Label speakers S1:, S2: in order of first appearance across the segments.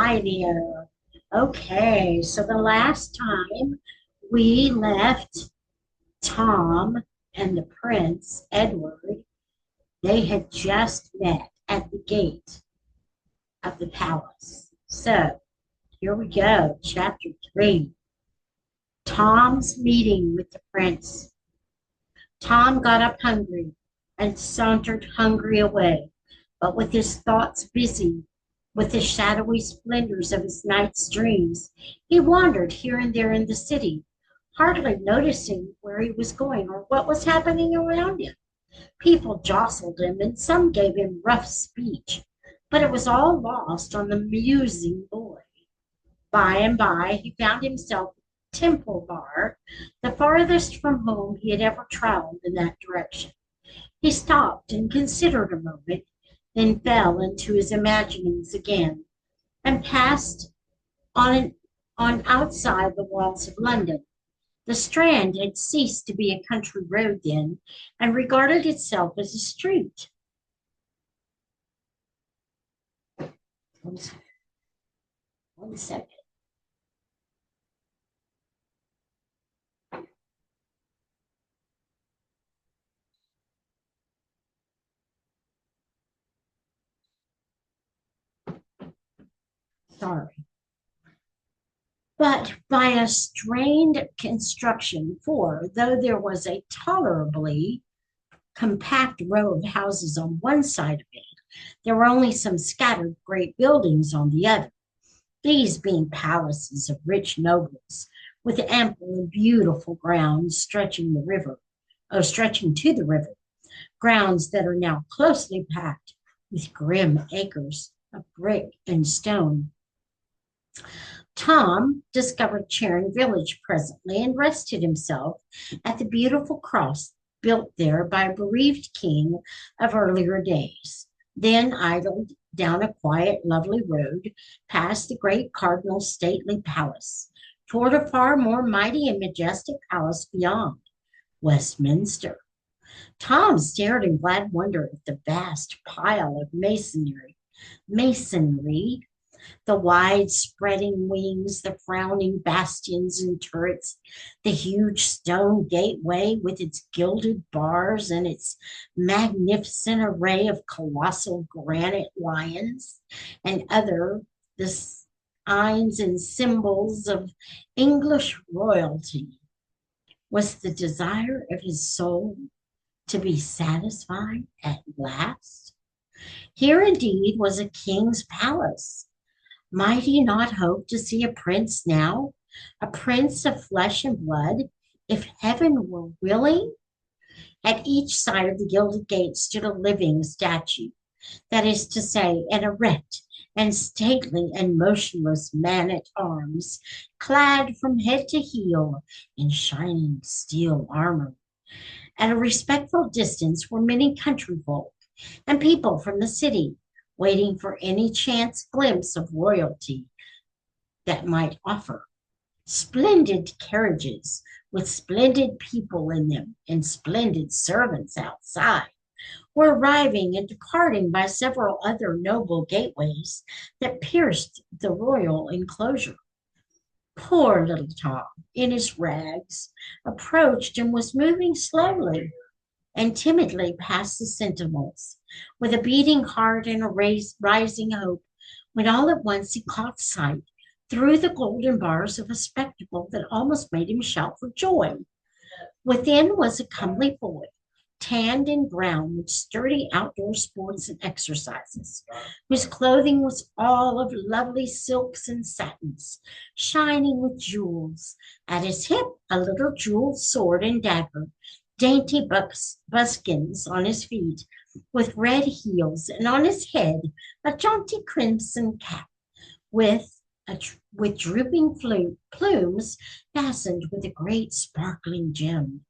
S1: Hi there. Okay, so the last time we left Tom and the prince, Edward, they had just met at the gate of the palace. So here we go, chapter 3. Tom's meeting with the prince. Tom got up hungry and sauntered hungry away, but with his thoughts busy with the shadowy splendors of his night's dreams, he wandered here and there in the city, hardly noticing where he was going or what was happening around him. People jostled him and some gave him rough speech, but it was all lost on the musing boy. By and by, he found himself at Temple Bar, the farthest from home he had ever traveled in that direction. He stopped and considered a moment, then fell into his imaginings again, and passed on on outside the walls of London. The Strand had ceased to be a country road then, and regarded itself as a street. One second. One second. Sorry. But by a strained construction, for though there was a tolerably compact row of houses on one side of it, there were only some scattered great buildings on the other, these being palaces of rich nobles, with ample and beautiful grounds stretching to the river, grounds that are now closely packed with grim acres of brick and stone. Tom discovered Charing Village presently and rested himself at the beautiful cross built there by a bereaved king of earlier days. Then idled down a quiet, lovely road past the great cardinal's stately palace toward a far more mighty and majestic palace beyond, Westminster. Tom stared in glad wonder at the vast pile of masonry, the wide spreading wings, the frowning bastions and turrets, the huge stone gateway with its gilded bars and its magnificent array of colossal granite lions and other the signs and symbols of English royalty. Was the desire of his soul to be satisfied at last? Here indeed was a king's palace. Might he not hope to see a prince now, a prince of flesh and blood, if heaven were willing? At each side of the gilded gate stood a living statue, that is to say, an erect and stately and motionless man at arms, clad from head to heel in shining steel armor. At a respectful distance were many country folk and people from the city, waiting for any chance glimpse of royalty that might offer. Splendid carriages with splendid people in them and splendid servants outside were arriving and departing by several other noble gateways that pierced the royal enclosure. Poor little Tom, in his rags, approached and was moving slowly and timidly past the sentinels, with a beating heart and a rising hope, when all at once he caught sight, through the golden bars, of a spectacle that almost made him shout for joy. Within was a comely boy, tanned and brown with sturdy outdoor sports and exercises, whose clothing was all of lovely silks and satins, shining with jewels. At his hip, a little jeweled sword and dagger, dainty buskins on his feet, with red heels, and on his head a jaunty crimson cap with with drooping plumes fastened with a great sparkling gem.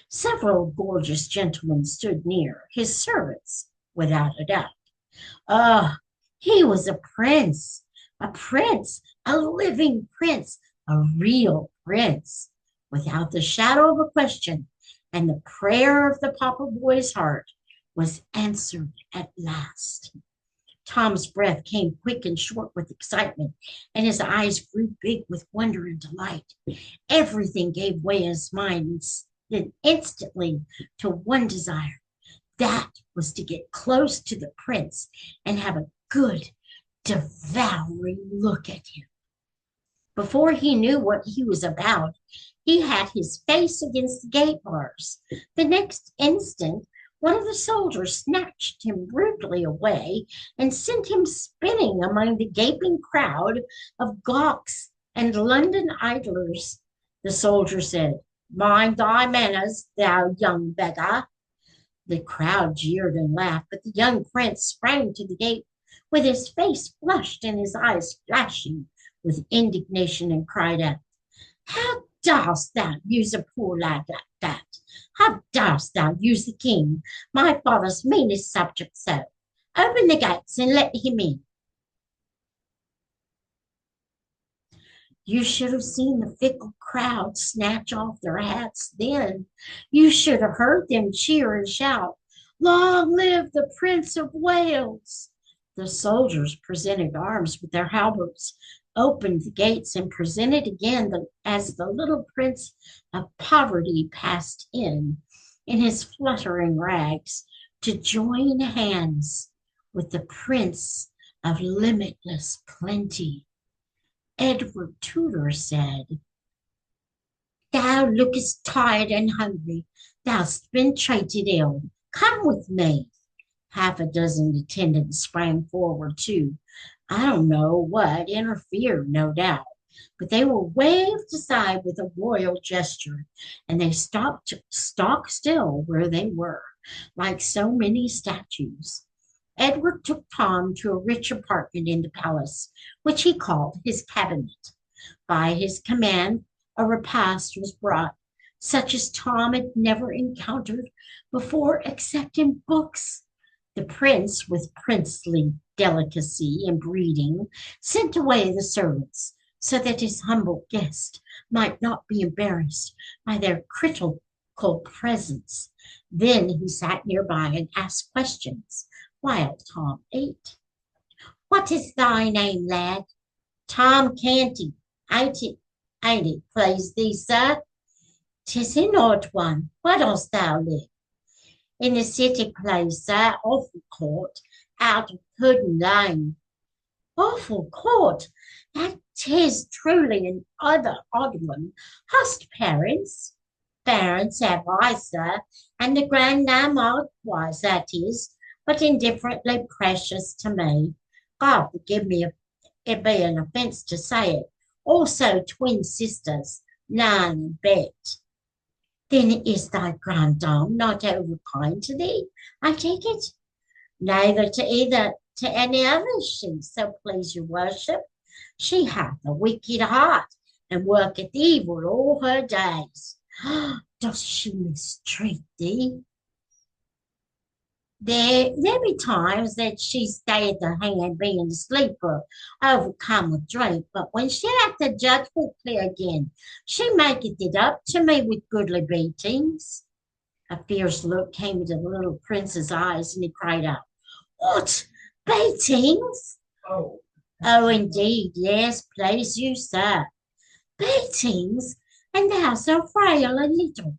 S1: Several gorgeous gentlemen stood near, his servants, without a doubt. Ah, he was a prince, a living prince, a real prince, without the shadow of a question, and the prayer of the Pauper boy's heart was answered at last. Tom's breath came quick and short with excitement, and his eyes grew big with wonder and delight. Everything gave way in his mind instantly to one desire. That was to get close to the prince and have a good, devouring look at him. Before he knew what he was about, he had his face against the gate bars. The next instant, one of the soldiers snatched him brutally away and sent him spinning among the gaping crowd of gawks and London idlers. The soldier said, "Mind thy manners, thou young beggar." The crowd jeered and laughed, but the young prince sprang to the gate with his face flushed and his eyes flashing with indignation and cried out, "How darest thou use a poor lad like that? How darest thou use the king, my father's meanest subject so? Open the gates and let him in." You should have seen the fickle crowd snatch off their hats then. You should have heard them cheer and shout, "Long live the Prince of Wales!" The soldiers presented arms with their halberds, opened the gates, and presented again as the little Prince of Poverty passed in his fluttering rags, to join hands with the Prince of Limitless Plenty. Edward Tudor said, "Thou lookest tired and hungry. Thou'st been treated ill. Come with me." Half a dozen attendants sprang forward too. I don't know what interfered, no doubt, but they were waved aside with a royal gesture, and they stopped stock still where they were, like so many statues. Edward took Tom to a rich apartment in the palace, which he called his cabinet. By his command, a repast was brought, such as Tom had never encountered before except in books. The prince, with princely delicacy and breeding, sent away the servants so that his humble guest might not be embarrassed by their critical presence. Then he sat nearby and asked questions while Tom ate. "What is thy name, lad?" "Tom Canty, ain't it, please thee, sir?" "'Tis an odd one. Where dost thou live?" "In the city place, sir, Awful Court, out of Pudding Lane." "Awful Court! That 'tis truly an odd one. Hast parents?" "Parents have I, sir, and a grandam likewise, that is, but indifferently precious to me. God forgive me if it be an offence to say it. Also twin sisters, Nan and Bet." "Then is thy grandam not overkind to thee, I take it?" "Neither to either to any other she, so please your worship. She hath a wicked heart, and worketh evil all her days." "Does she mistreat thee?" There be times that she stayeth her hand being asleep or overcome with drink, but when she hath the judgment clear again, she maketh it up to me with goodly beatings. A fierce look came into the little prince's eyes, and he cried out, "What? Beatings?" "Oh, oh, indeed, yes, please you, sir." "Beatings? And thou so frail and little?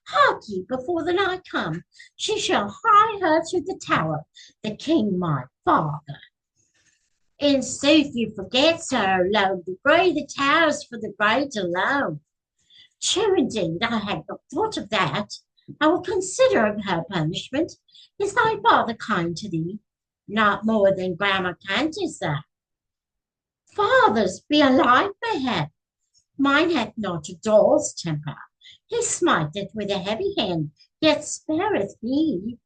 S1: Hark ye, before the night come, she shall hie her to the tower, the king my father." "In sooth you forget, sir, low degree the tower's for the great alone." "True indeed, I had not thought of that. I will consider of her punishment. Is thy father kind to thee?" "Not more than Grandma Canty, sir." "Fathers be alike, mayhap. Mine hath not a doll's temper. He smiteth with a heavy hand, yet spareth me.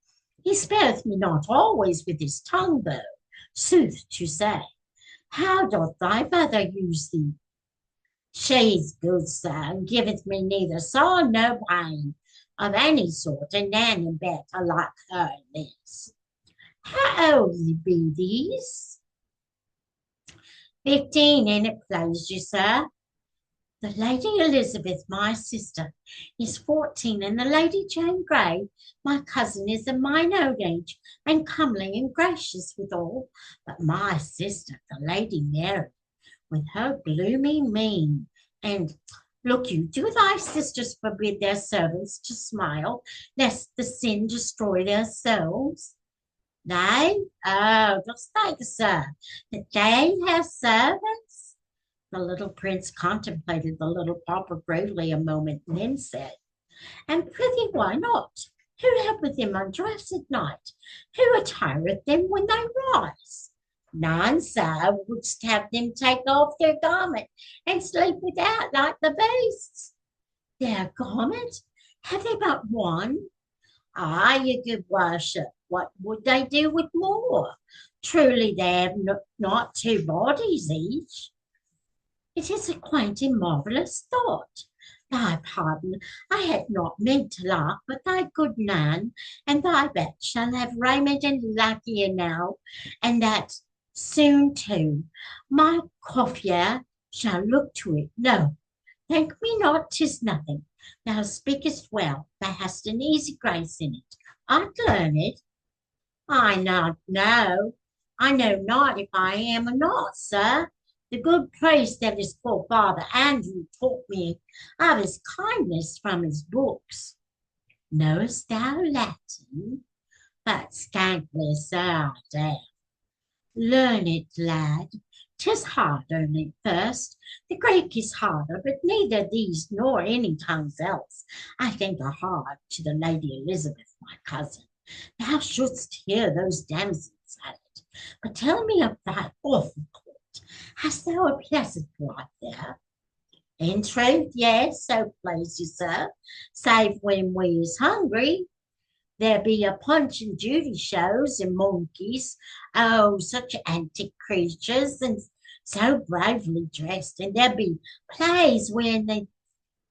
S1: He spareth me not always with his tongue, though, sooth to say. How doth thy mother use thee?" "She's good, sir, and giveth me neither sorrow nor pain of any sort, and Nan and Bet are like her in this." "How old be these?" 15, and it please you, sir." The Lady Elizabeth, my sister, is 14, and the Lady Jane Grey, my cousin, is of mine own age, and comely and gracious withal. But my sister, the Lady Mary, with her gloomy mien, and look you, do thy sisters forbid their servants to smile, lest the sin destroy their souls? They? Oh, dost think, sir, that they have servants? The little prince contemplated the little pauper gravely a moment, and then said, "And prithee, why not? Who helpeth them undress at night? Who attireth them when they rise? None, sir, wouldst have them take off their garment and sleep without like the beasts. Their garment? Have they but one? Ah, your good worship, what would they do with more? Truly they have not two bodies each. It is a quaint and marvellous thought. Thy pardon, I had not meant to laugh, but thy good Nan and thy Bet shall have raiment and lacquer now, and that soon too. My coiffure shall look to it. No, thank me not, 'tis nothing. Thou speakest well, thou hast an easy grace in it. I'd learn it. I not know. I know not if I am or not, sir. The good priest that is called Father Andrew taught me of his kindness from his books. Knowest thou Latin? But scantly, sir, I dare. Learn it, lad. 'Tis hard only at first. The Greek is harder, but neither these nor any tongues else, I think, are hard to the Lady Elizabeth, my cousin. Thou shouldst hear those damsels at it. But tell me of thy awful court. Hast thou a pleasant life there? In truth, yes, so please you, sir, save when we is hungry. There be a Punch and Judy shows and monkeys. Oh, such antic creatures, and so bravely dressed. And there be plays when they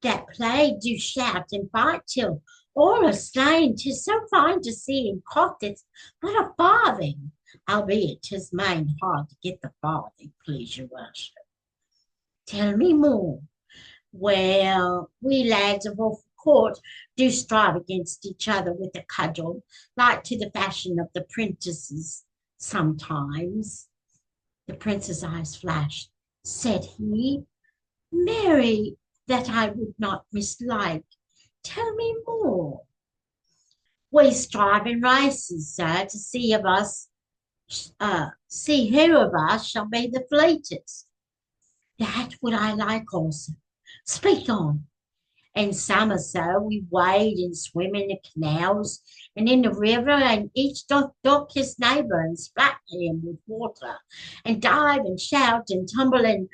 S1: that play do shout and fight till all are slain. 'Tis so fine to see and cost it's but a farthing, albeit 'tis main hard to get the farthing, please your worship. Tell me more. Well, we lads of Orford Court do strive against each other with a cudgel, like to the fashion of the prentices sometimes. The prince's eyes flashed. Said he, Mary, that I would not mislike. Tell me more. We strive in races, sir, to see who of us shall be the fleetest. That would I like also. Speak on. In summer, sir, we wade and swim in the canals and in the river, and each doth his neighbour and splat him with water, and dive and shout and tumble, and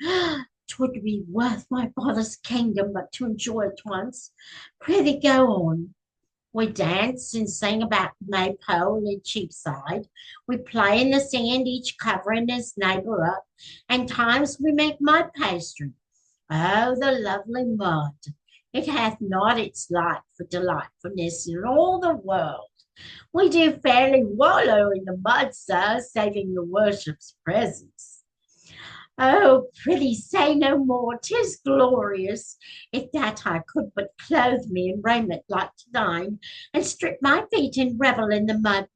S1: 'twould be worth my father's kingdom but to enjoy it once. Prithee go on. We dance and sing about Maypole and Cheapside. We play in the sand, each covering his neighbour up, and times we make mud pastry. Oh, the lovely mud! It hath not its like for delightfulness in all the world. We do fairly wallow in the mud, sir, saving your worship's presence. Oh, prithee say no more. 'Tis glorious. If that I could but clothe me in raiment like to thine, and strip my feet and revel in the mud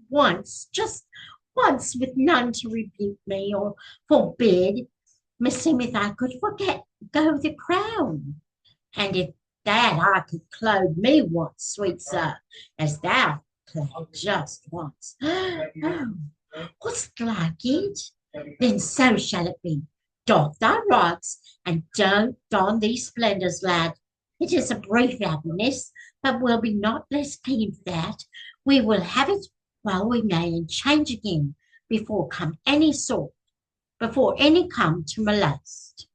S1: once, just once, with none to rebuke me or forbid. Meseemeth I could forget go the crown. And if that I could clothe me once, sweet sir, as thou clothed just once. Oh, wouldst like it? Then so shall it be. Doff thy rags, and don't don these splendours, lad. It is a brief happiness, but we'll be not less keen for that. We will have it while we may, and change again before any come to molest.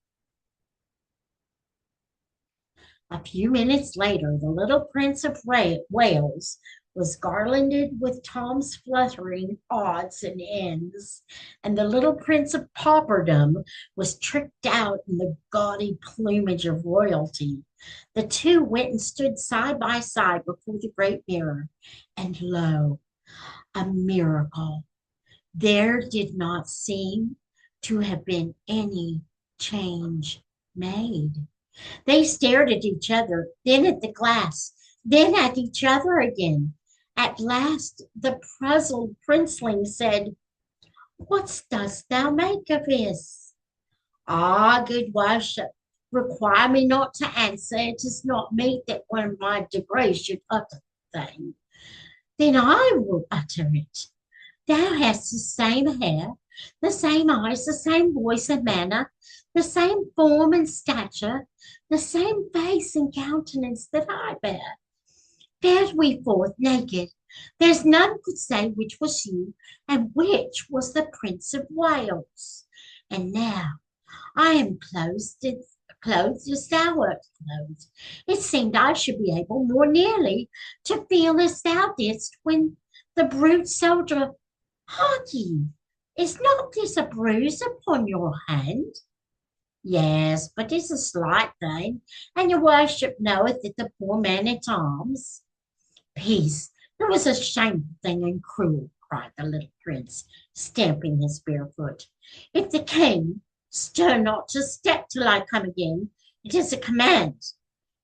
S1: A few minutes later, the little Prince of Wales was garlanded with Tom's fluttering odds and ends, and the little Prince of Pauperdom was tricked out in the gaudy plumage of royalty. The two went and stood side by side before the great mirror, and lo, a miracle! There did not seem to have been any change made. They stared at each other, then at the glass, then at each other again. At last, the puzzled princeling said, "What dost thou make of this?" "Ah, good worship, require me not to answer. It is not meet that one of my degree should utter the thing." "Then I will utter it. Thou hast the same hair, the same eyes, the same voice and manner, the same form and stature, the same face and countenance that I bear. Fared we forth naked, there's none could say which was you and which was the Prince of Wales. And now I am clothed as thou wert clothed. It seemed I should be able more nearly to feel as thou didst when the brute soldier. Hark ye, is not this a bruise upon your hand?" "Yes, but 'tis a slight thing, and your worship knoweth that the poor man at arms." "Peace, it was a shameful thing and cruel," cried the little prince, stamping his bare foot. "If the king stir not to step till I come again, it is a command."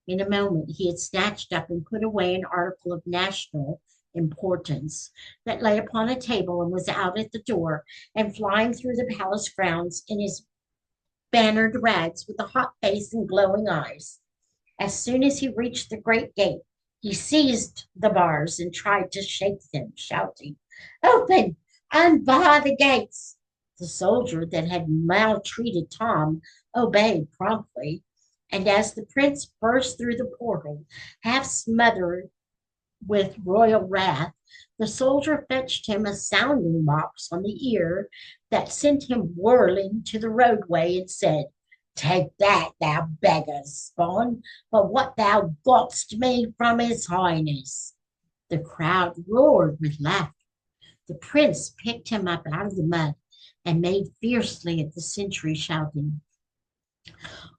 S1: In a moment he had snatched up and put away an article of national importance that lay upon a table and was out at the door and flying through the palace grounds in his bannered rags with a hot face and glowing eyes. As soon as he reached the great gate, he seized the bars and tried to shake them, shouting, "Open! Unbar the gates!" The soldier that had maltreated Tom obeyed promptly, and as the prince burst through the portal, half smothered with royal wrath, the soldier fetched him a sounding box on the ear that sent him whirling to the roadway and said, "Take that, thou beggar's spawn, for what thou gotst me from his highness." The crowd roared with laughter. The prince picked him up out of the mud and made fiercely at the sentry, shouting,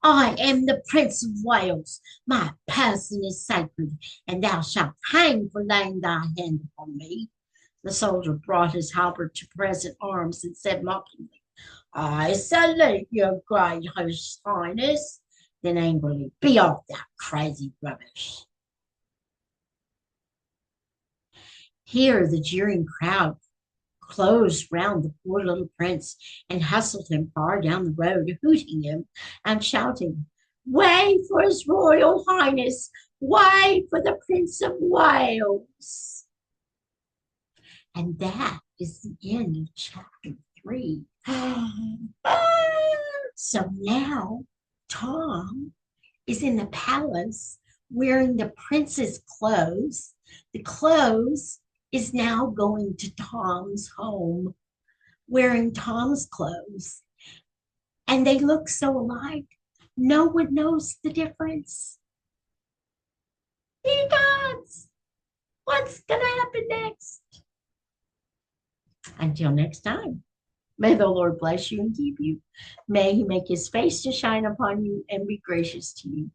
S1: "I am the Prince of Wales. My person is sacred, and thou shalt hang for laying thy hand upon me." The soldier brought his halberd to present arms and said mockingly, "I salute your great highness." Then angrily, "Be off, thou crazy rubbish." Here the jeering crowd closed round the poor little prince and hustled him far down the road, hooting him and shouting, "Way for his royal highness! Way for the Prince of Wales!" And that is the end of chapter 3. So now Tom is in the palace wearing the prince's clothes. The clothes is now going to Tom's home wearing Tom's clothes. And they look so alike. No one knows the difference. Hey gods, what's going to happen next? Until next time, may the Lord bless you and keep you. May he make his face to shine upon you and be gracious to you.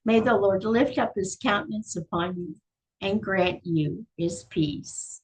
S1: May the Lord lift up his countenance upon you and grant you his peace.